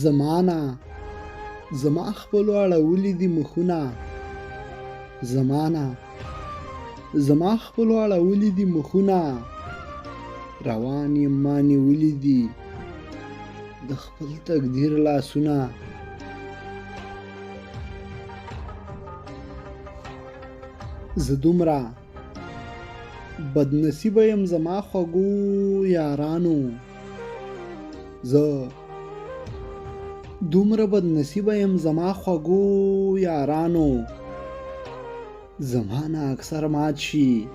زمانه زما خپلو اړولي دي مخونه زمانه زما خپلو اړولي دي مخونه روان یم ما نیولي دي د خپل تقدیر لاسونه زه دومره بدنصیبه یم زما خوږو یارانو زه دومره بدنصیبه یم زما خوږو یارانو زمانه اکثر مات شي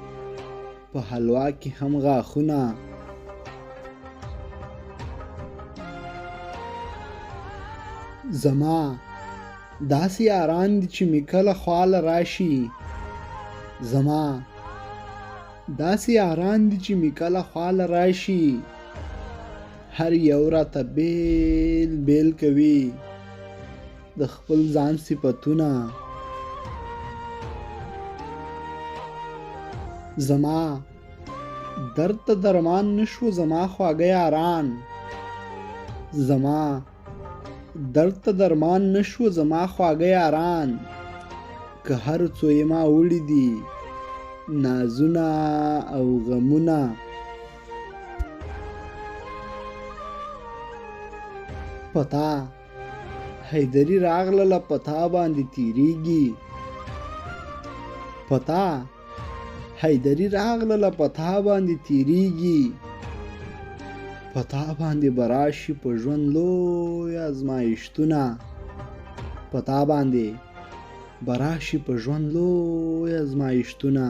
په حلوا کې هم غاښونه زما داسې یاران دي چې می کله خواله راشي زما داسې یاران دي چې می کله خواله راشي هر یو راته بیل بیل کوي د خپل ځان صفتونه زما درد ته درمان نشو زما خواږه یاران زما درد ته درمان نشو زما خواږه یاران که هر څو یې ما وړي دي نازونه او غمونه پتا حیدری راغله پتا باندې تیریږي پتا حیدری راغله پتا باندې تیریږي پتا باندې براشي په ژوند لوی ازمایښتونه پتا باندې براشي په ژوند لوی ازمایښتونه